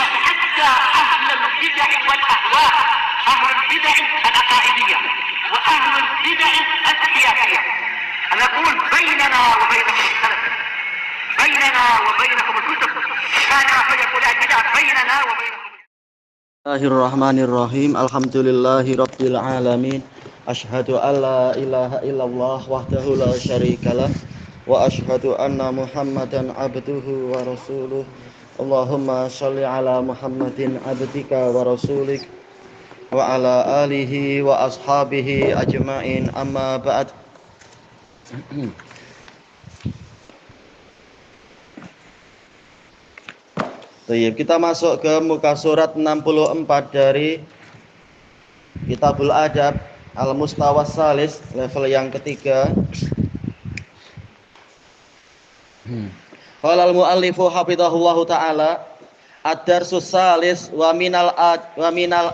حتى أهل البدع والأهواء، أهل البدع العقائدية وأهل البدع السياسية. أنا أقول بيننا وبينكم السلف، بيننا وبينكم الكتب، كان فيقول البدع بيننا وبينكم. Bismillahirrahmanirrahim. Alhamdulillahirabbil alamin. Asyhadu alla ilaha illallah wahdahu la syarikalah wa asyhadu anna Muhammadan abduhu wa rasuluh. Allahumma shalli ala Muhammadin abdika wa rasulik wa ala alihi wa ashabihi ajmain, amma ba'd. Kita masuk ke muka surat 64 dari Kitabul Adab Al-Mustawa Salis, level yang ketiga. Qala al-muallifu hafizahullahu ta'ala, ad-darsus salis wa minal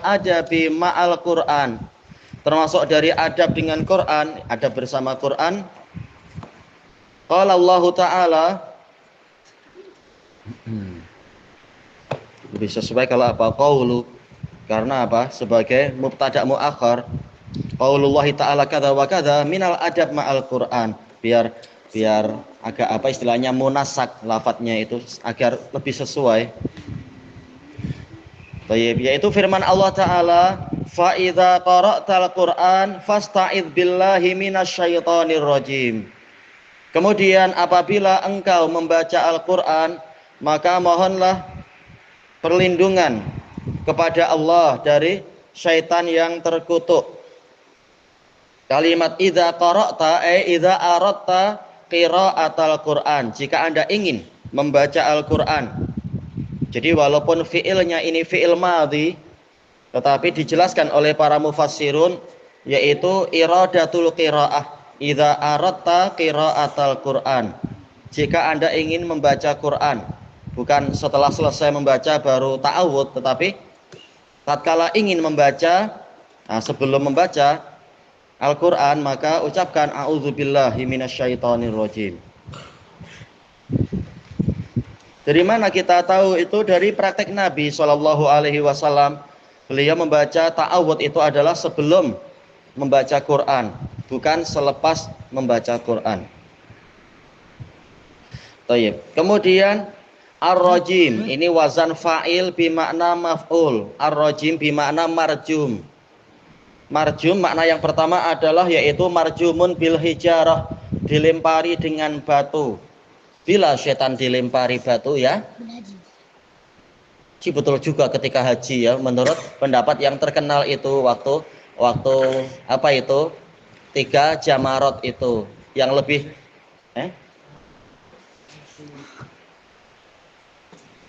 adabi ma'al Qur'an. Termasuk dari adab dengan Quran, adab bersama Quran. Qala Allah ta'ala, lebih sesuai kalau apa? Qaulu. Karena apa? Sebagai mubtada muakhar. Qaulullahi ta'ala kadza wa kadza minal adab ma'al Qur'an. Biar agak apa istilahnya munasak lafadznya itu agar lebih sesuai. Baik, yaitu firman Allah Ta'ala, fa idza qara'tal Qur'an fasta'idz billahi minasyaitonir rajim. Kemudian apabila engkau membaca Al-Qur'an, maka mohonlah perlindungan kepada Allah dari syaitan yang terkutuk. Kalimat idza qara'ta idza aradta qira'atal Qur'an, jika Anda ingin membaca Al-Qur'an. Jadi walaupun fi'ilnya ini fi'il madhi, tetapi dijelaskan oleh para mufassirun yaitu iradatul qira'ah, idza aradta qira'atal Qur'an. Jika Anda ingin membaca Quran, bukan setelah selesai membaca baru ta'awud, tetapi tatkala ingin membaca, sebelum membaca Al-Quran, maka ucapkan a'udzubillahi minasyaitonir rajim. Dari mana kita tahu itu? Dari praktek Nabi SAW. Beliau membaca ta'awud itu adalah sebelum membaca Quran, bukan selepas membaca Quran. Tayyib. Kemudian ar-rajim, ini wazan fa'il bimakna maf'ul. Ar-rajim bimakna marjum. Marjum makna yang pertama adalah yaitu marjumun bil hijarah, dilempari dengan batu. Bila setan dilempari batu ya. Betul juga ketika haji ya, menurut pendapat yang terkenal itu waktu apa itu? 3 jamarot itu yang lebih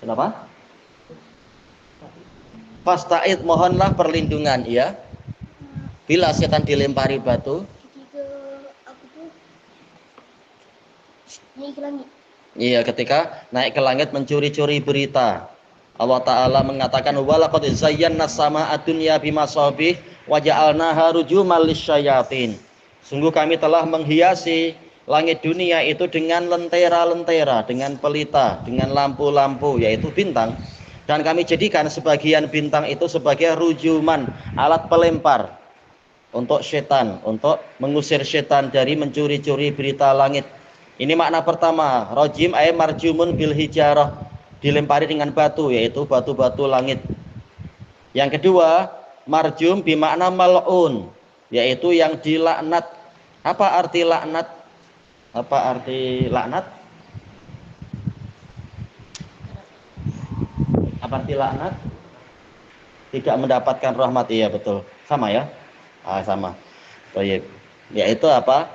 Kenapa? Fasta'id, mohonlah perlindungan ya. Bila setan dilempari batu. Iya, ketika naik ke langit mencuri-curi berita. Allah Ta'ala mengatakan walaqad zayyana samaa'a dunya bimasabih wa ja'alnaha rujuman lisyayatin. Sungguh kami telah menghiasi langit dunia itu dengan lentera-lentera, dengan pelita, dengan lampu-lampu, yaitu bintang. Dan kami jadikan sebagian bintang itu sebagai rujuman, alat pelempar untuk setan, untuk mengusir setan dari mencuri-curi berita langit. Ini makna pertama, rajim ay marjumun bil hijarah, dilempari dengan batu, yaitu batu-batu langit. Yang kedua, marjum bimakna mal'un, yaitu yang dilaknat. Apa arti laknat? Apa arti laknat? Apa arti laknat? Tidak mendapatkan rahmat. Iya betul. Sama ya? Sama. Baik. Yaitu apa?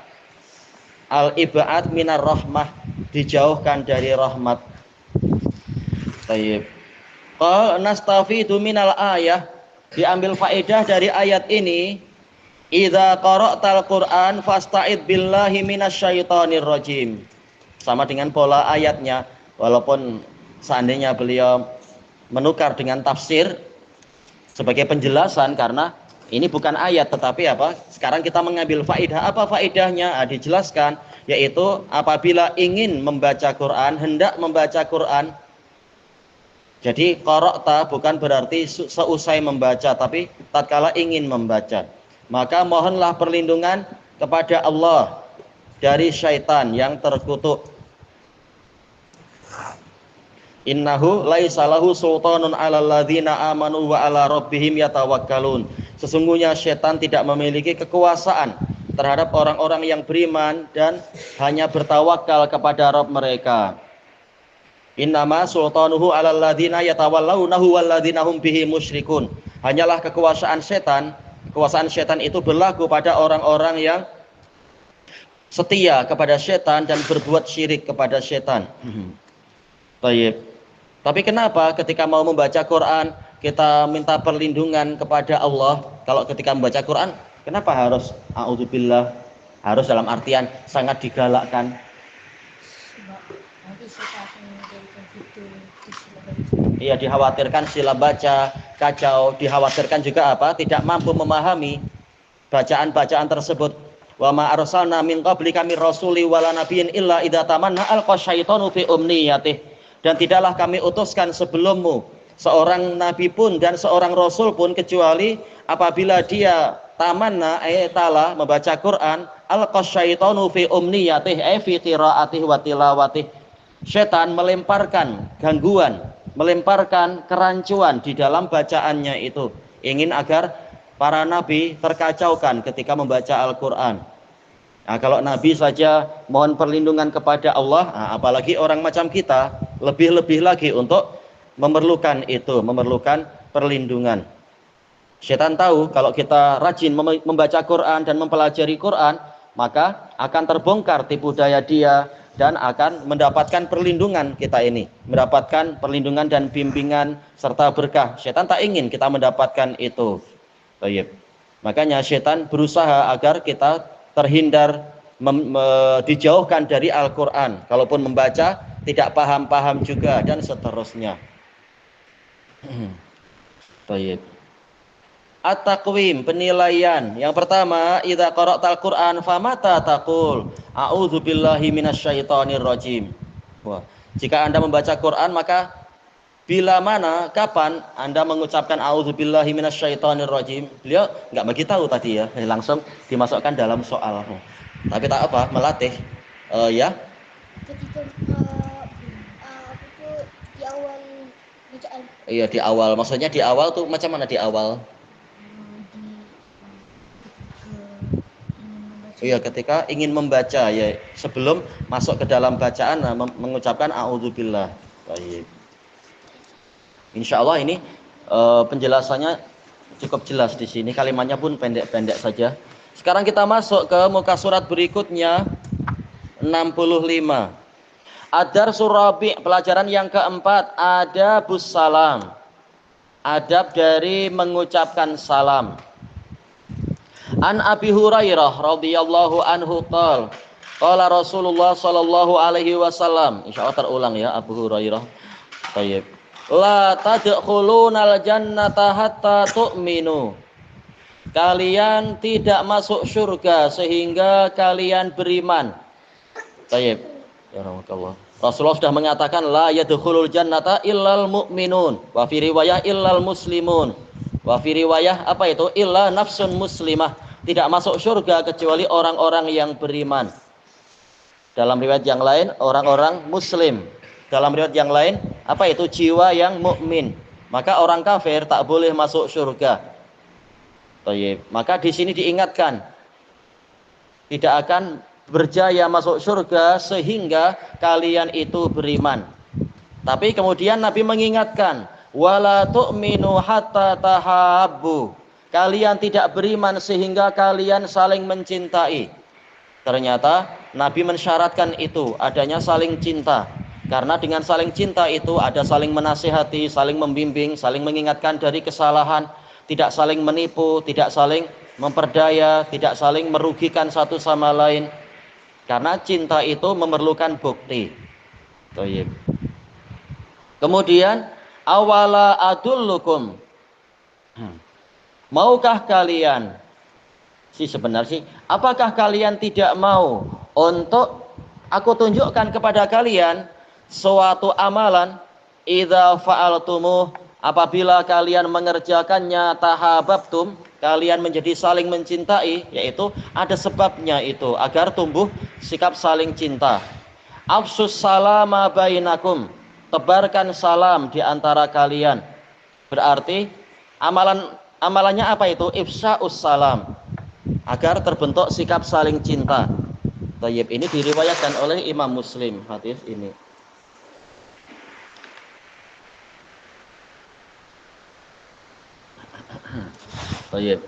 Al-ib'ad minar rahmah, dijauhkan dari rahmat. Baik. Qal nastafidu minal ayah, diambil faedah dari ayat ini. Idza qara'tal Qur'an fasta'id billahi minasyaitonir rajim. Sama dengan pola ayatnya, walaupun seandainya beliau menukar dengan tafsir sebagai penjelasan, karena ini bukan ayat tetapi apa? Sekarang kita mengambil faedah. Apa faedahnya? Dijelaskan, yaitu apabila ingin membaca Quran, hendak membaca Quran, Jadi qara'ta bukan berarti seusai membaca, tapi tatkala ingin membaca. Maka mohonlah perlindungan kepada Allah dari syaitan yang terkutuk. Innahu laisa lahu sultanun 'alal ladzina amanu wa 'ala rabbihim yatawakkalun. Sesungguhnya syaitan tidak memiliki kekuasaan terhadap orang-orang yang beriman dan hanya bertawakal kepada Rabb mereka. Innama sultanuhu 'alal ladzina yatawallawnahu wal ladzina hum bihi musyrikun. Hanyalah kekuasaan setan itu berlaku pada orang-orang yang setia kepada setan dan berbuat syirik kepada setan. Baik. Tapi kenapa ketika mau membaca Quran kita minta perlindungan kepada Allah? Kalau ketika membaca Quran, kenapa harus a'udzubillah? Harus dalam artian sangat digalakkan. Iya, dikhawatirkan sila baca kacau, dikhawatirkan juga apa? Tidak mampu memahami bacaan-bacaan tersebut. Wa ma arsalna min qablika mir rasuli wala nabiyyin illa idza tamanna alqa syaitanu fi umniyatihi. Dan tidaklah kami utuskan sebelummu seorang nabi pun dan seorang rasul pun kecuali apabila dia tamanna tala membaca Quran alqa syaitanu fi umniyatihi fi qiraatihi wa tilawatihi. Setan melemparkan gangguan, melemparkan kerancuan di dalam bacaannya itu, ingin agar para nabi terkacaukan ketika membaca Al-Quran. Nah, kalau Nabi saja mohon perlindungan kepada Allah, nah, apalagi orang macam kita, lebih-lebih lagi untuk memerlukan itu, memerlukan perlindungan. Setan tahu kalau kita rajin membaca Quran dan mempelajari Quran, maka akan terbongkar tipu daya dia dan akan mendapatkan perlindungan kita ini, mendapatkan perlindungan dan bimbingan serta berkah. Setan tak ingin kita mendapatkan itu. Baik. Makanya setan berusaha agar kita terhindar, dijauhkan dari Al-Quran. Kalaupun membaca tidak paham-paham juga dan seterusnya. Baik. At-taqwim, penilaian. Yang pertama, idza qara'tal Qur'an famata taqul a'udzubillahi minasyaitonir rajim. Wah, jika Anda membaca Quran maka bila mana, kapan Anda mengucapkan a'udzubillahi minasyaitonir rajim? Beliau enggak bagi tahu tadi ya, langsung dimasukkan dalam soal. Tapi tak apa, melatih. Ya. Ketika di awal bacaan. Iya, di awal. Maksudnya di awal tuh macam mana di awal? Iya, ketika ingin membaca ya, sebelum masuk ke dalam bacaan mengucapkan a'udzubillah. Baik. Insya Allah ini penjelasannya cukup jelas di sini. Kalimatnya pun pendek-pendek saja. Sekarang kita masuk ke muka surat berikutnya 65. Adar surabi, pelajaran yang keempat, adabus salam. Adab dari mengucapkan salam. An Abi Hurairah radhiyallahu anhu qala Rasulullah sallallahu alaihi wasallam. Insyaallah terulang ya Abu Hurairah. Baik. La tadkhulunal jannata hatta tu'minu. Kalian tidak masuk surga sehingga kalian beriman. Baik. Ya rahmatullah. Rasulullah sudah mengatakan la yadkhulul jannata illal mu'minun. Wa fi riwayah illal muslimun. Wa fi riwayah apa itu? Illa nafsun muslimah. Tidak masuk surga kecuali orang-orang yang beriman. Dalam riwayat yang lain orang-orang muslim. Dalam riwayat yang lain apa itu? Jiwa yang mukmin. Maka orang kafir tak boleh masuk surga. Baik. Maka di sini diingatkan tidak akan berjaya masuk surga sehingga kalian itu beriman. Tapi kemudian Nabi mengingatkan, wala tu'minu hatta tahabbu. Kalian tidak beriman sehingga kalian saling mencintai. Ternyata Nabi mensyaratkan itu adanya saling cinta. Karena dengan saling cinta itu ada saling menasihati, saling membimbing, saling mengingatkan dari kesalahan, tidak saling menipu, tidak saling memperdaya, tidak saling merugikan satu sama lain. Karena cinta itu memerlukan bukti. Baik. Kemudian awala adullukum. Maukah kalian sebenarnya apakah kalian tidak mau untuk aku tunjukkan kepada kalian suatu amalan idza fa'altumuh, apabila kalian mengerjakannya, tahabbtum, kalian menjadi saling mencintai, yaitu ada sebabnya itu agar tumbuh sikap saling cinta. Afsus salama bainakum, tebarkan salam di antara kalian. Berarti amalannya apa itu? Ifsya'us salam, agar terbentuk sikap saling cinta. Tayyib, ini diriwayatkan oleh Imam Muslim hadis ini. Tayyib.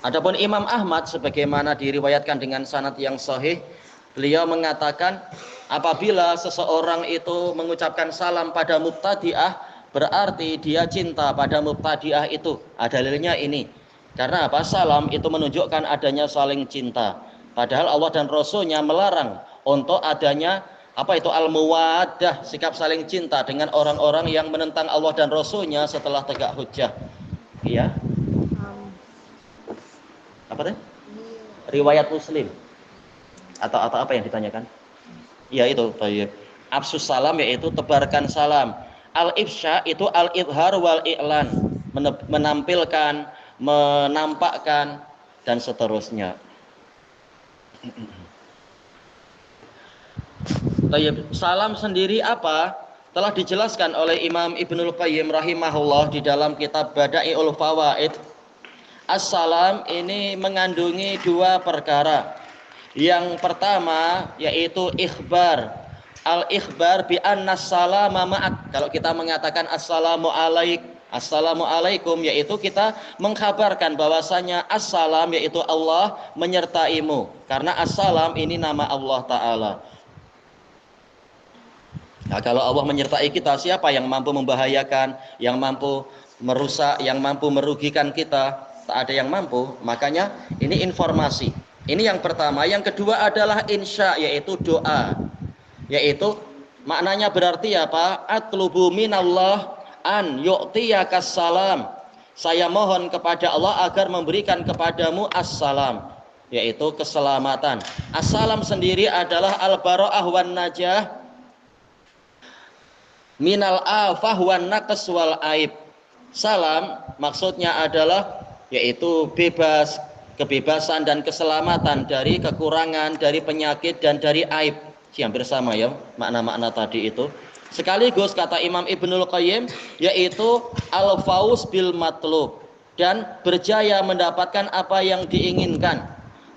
Adapun Imam Ahmad sebagaimana diriwayatkan dengan sanad yang sahih, beliau mengatakan apabila seseorang itu mengucapkan salam pada mubtadi'ah, berarti dia cinta pada mubtadi'ah itu. Dalilnya ini. Karena apa? Salam itu menunjukkan adanya saling cinta. Padahal Allah dan Rasulnya melarang untuk adanya apa itu al-muwaddah, sikap saling cinta dengan orang-orang yang menentang Allah dan Rasulnya setelah tegak hujjah. Iya. Apa teh? Riwayat Muslim. Atau apa yang ditanyakan? Ya itu, tayyib. Afsus salam yaitu tebarkan salam. Al-ifsya itu al-idhar wal i'lan, menampilkan, menampakkan dan seterusnya. Tayyib. Salam sendiri apa? Telah dijelaskan oleh Imam Ibnul Qayyim rahimahullah di dalam kitab Bada'iul Fawaid. As-salam ini mengandungi dua perkara. Yang pertama yaitu ikhbar. Al-ikhbar bi anna salama ma'ak. Kalau kita mengatakan assalamualaikum, yaitu kita mengkhabarkan bahwasanya assalam yaitu Allah menyertaimu. Karena assalam ini nama Allah Ta'ala. Nah, kalau Allah menyertai kita, siapa yang mampu membahayakan, yang mampu merusak, yang mampu merugikan kita? Tak ada yang mampu. Makanya ini informasi. Ini yang pertama. Yang kedua adalah insya, yaitu doa. Yaitu maknanya berarti apa? Atlubu minallah an yu'tiyakas salam. Saya mohon kepada Allah agar memberikan kepadamu assalam, yaitu keselamatan. Assalam sendiri adalah al-bara'ah wan najah minal afah wan naqs wal aib. Salam maksudnya adalah yaitu bebas, kebebasan dan keselamatan dari kekurangan, dari penyakit dan dari aib. Hampir sama ya makna-makna tadi itu. Sekaligus kata Imam Ibnul Qayyim yaitu al-fauz bil matlub, dan berjaya mendapatkan apa yang diinginkan.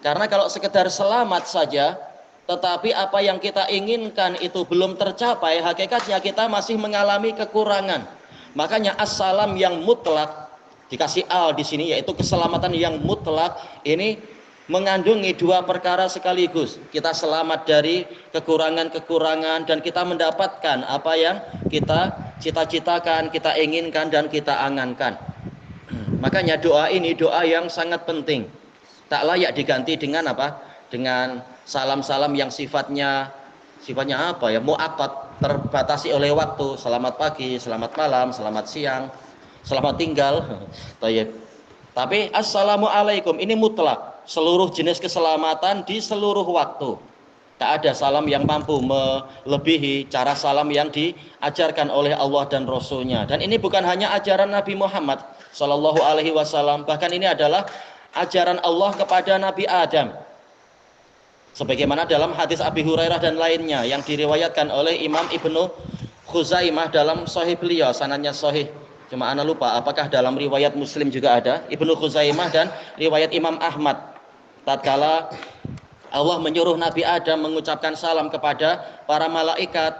Karena kalau sekedar selamat saja tetapi apa yang kita inginkan itu belum tercapai, hakikatnya kita masih mengalami kekurangan. Makanya assalam yang mutlak dikasih al di sini, yaitu keselamatan yang mutlak ini mengandungi dua perkara sekaligus. Kita selamat dari kekurangan-kekurangan dan kita mendapatkan apa yang kita cita-citakan, kita inginkan dan kita angankan. Makanya doa ini doa yang sangat penting. Tak layak diganti dengan apa? Dengan salam-salam yang sifatnya apa ya? Mu'aqqad, terbatasi oleh waktu. Selamat pagi, selamat malam, selamat siang, selamat tinggal. Tapi assalamualaikum ini mutlak, seluruh jenis keselamatan di seluruh waktu. Tak ada salam yang mampu melebihi cara salam yang diajarkan oleh Allah dan Rasulnya. Dan ini bukan hanya ajaran Nabi Muhammad Sallallahu Alaihi Wasallam, bahkan ini adalah ajaran Allah kepada Nabi Adam. Sebagaimana dalam hadis Abi Hurairah dan lainnya yang diriwayatkan oleh Imam Ibnu Khuzaimah dalam Sahih beliau, sanadnya sahih. Cuma ana lupa apakah dalam riwayat Muslim juga ada, Ibnu Khuzaimah dan riwayat Imam Ahmad. Tatkala Allah menyuruh Nabi Adam mengucapkan salam kepada para malaikat,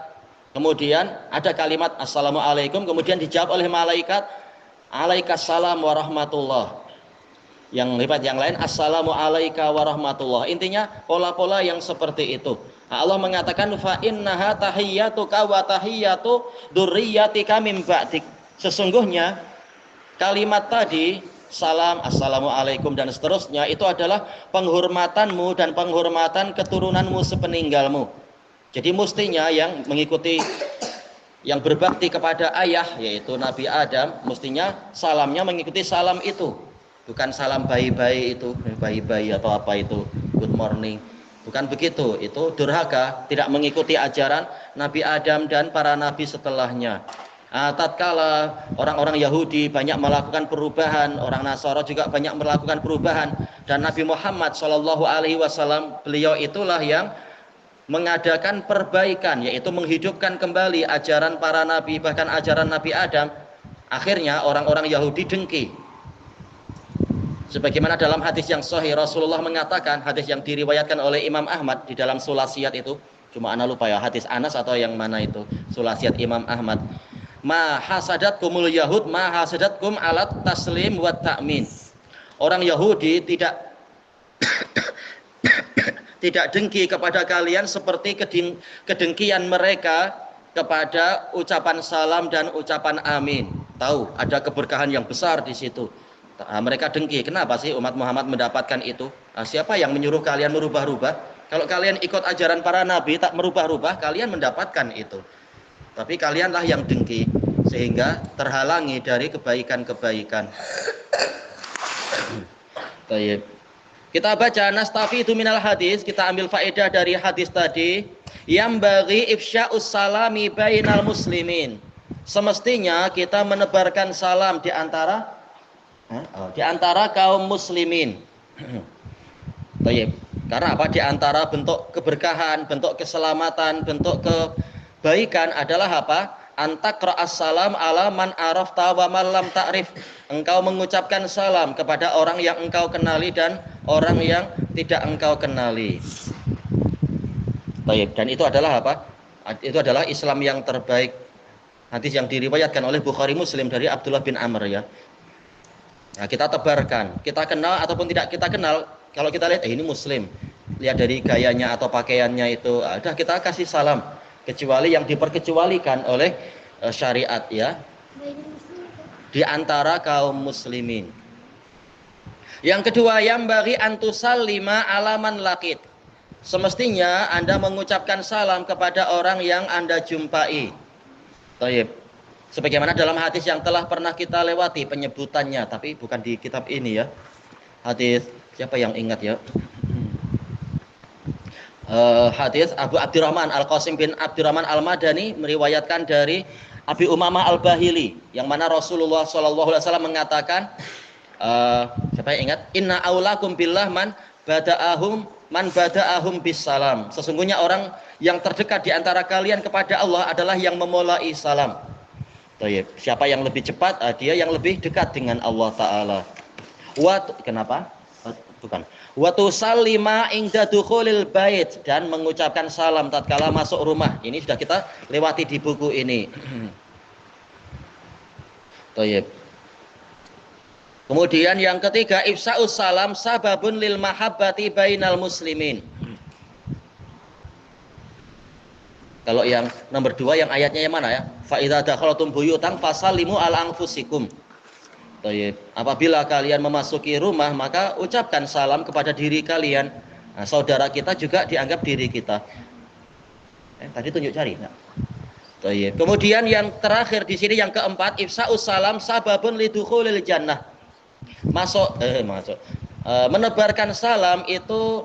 kemudian ada kalimat assalamualaikum, kemudian dijawab oleh malaikat alaikassalam warahmatullah. Yang lipat yang lain assalamu alaika warahmatullah. Intinya pola-pola yang seperti itu. Allah mengatakan fa innaha tahiyyatuka wa tahiyyatu dzurriyyatika min ba'dik. Sesungguhnya kalimat tadi salam, assalamualaikum dan seterusnya itu adalah penghormatanmu dan penghormatan keturunanmu sepeninggalmu. Jadi mestinya yang mengikuti, yang berbakti kepada ayah yaitu Nabi Adam, mestinya salamnya mengikuti salam itu. Bukan salam bayi-bayi itu, bayi-bayi atau apa itu, good morning. Bukan begitu, itu durhaka, tidak mengikuti ajaran Nabi Adam dan para nabi setelahnya. Tatkala orang-orang Yahudi banyak melakukan perubahan, orang Nasara juga banyak melakukan perubahan, dan Nabi Muhammad SAW, beliau itulah yang mengadakan perbaikan, yaitu menghidupkan kembali ajaran para nabi, bahkan ajaran Nabi Adam. Akhirnya orang-orang Yahudi dengki. Sebagaimana dalam hadis yang sahih, Rasulullah mengatakan, hadis yang diriwayatkan oleh Imam Ahmad di dalam Sulasiyat itu, cuma ana lupa ya hadis Anas atau yang mana itu, Sulasiyat Imam Ahmad. Ma hasadatkumul yahud ma hasadatkum alat taslim wa ta'min. Orang Yahudi tidak tidak dengki kepada kalian seperti kedengkian mereka kepada ucapan salam dan ucapan amin. Tahu ada keberkahan yang besar di situ. Mereka dengki. Kenapa sih umat Muhammad mendapatkan itu? Siapa yang menyuruh kalian merubah-rubah? Kalau kalian ikut ajaran para nabi tak merubah-rubah, kalian mendapatkan itu. Tapi kalianlah yang dengki, sehingga terhalangi dari kebaikan-kebaikan. Baik. Kita baca nastafidu minal hadis, kita ambil faedah dari hadis tadi. Yang bagi ifsya'us salami bainal muslimin. Semestinya kita menebarkan salam di antara kaum muslimin. Baik. Karena apa? Di antara bentuk keberkahan, bentuk keselamatan, bentuk kebaikan adalah apa? Antaqra'as salam ala man arafta wa man lam ta'rif. Engkau mengucapkan salam kepada orang yang engkau kenali dan orang yang tidak engkau kenali. Baik, dan itu adalah apa? Itu adalah Islam yang terbaik. Hadis yang diriwayatkan oleh Bukhari Muslim dari Abdullah bin Amr ya. Nah, kita tebarkan, kita kenal ataupun tidak kita kenal, kalau kita lihat ini muslim, lihat dari gayanya atau pakaiannya itu, udah kita kasih salam, kecuali yang diperkecualikan oleh syariat ya, di antara kaum muslimin. Yang kedua, yang bagi antusallima alaman lakit. Semestinya Anda mengucapkan salam kepada orang yang Anda jumpai. Taib. Sebagaimana dalam hadis yang telah pernah kita lewati penyebutannya, tapi bukan di kitab ini ya. Hadis siapa yang ingat ya? Hadis Abu Abdurrahman Al-Qasim bin Abdurrahman Al-Madani meriwayatkan dari Abi Umamah Al-Bahili, yang mana Rasulullah SAW mengatakan, siapa yang ingat? Inna aulakum billah man bada'ahum bis salam. Sesungguhnya orang yang terdekat di antara kalian kepada Allah adalah yang memulai salam. Siapa yang lebih cepat? Dia yang lebih dekat dengan Allah Ta'ala. Kenapa? Bukan. Wa tusallima inda dukhulil bait, dan mengucapkan salam tatkala masuk rumah. Ini sudah kita lewati di buku ini. Kemudian yang ketiga, ifsa'us salam sababun lil mahabbati bainal muslimin. Kalau yang nomor 2 yang ayatnya yang mana ya? Fa idza dakhalatum buyutan fasallimu ala anfusikum. Apabila kalian memasuki rumah, maka ucapkan salam kepada diri kalian. Nah, saudara kita juga dianggap diri kita. Tadi tunjuk jari. Nah. Kemudian yang terakhir di sini yang keempat, ifsa'us salam sababun lidukhulil jannah. Menebarkan salam itu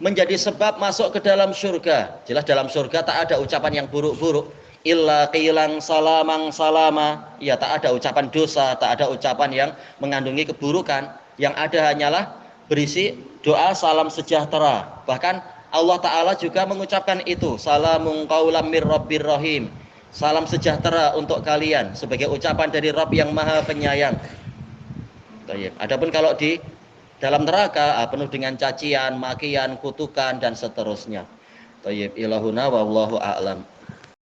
menjadi sebab masuk ke dalam surga. Jelas dalam surga tak ada ucapan yang buruk-buruk. Illa qilang salamang salama. Ya, tak ada ucapan dosa, tak ada ucapan yang mengandungi keburukan. Yang ada hanyalah berisi doa salam sejahtera. Bahkan Allah Ta'ala juga mengucapkan itu. Salamun qaulam mir rabbir rahim. Salam sejahtera untuk kalian sebagai ucapan dari Rabb yang Maha Penyayang. Adapun kalau di dalam neraka penuh dengan cacian, makian, kutukan dan seterusnya. Ilahuna wallahu a'lam.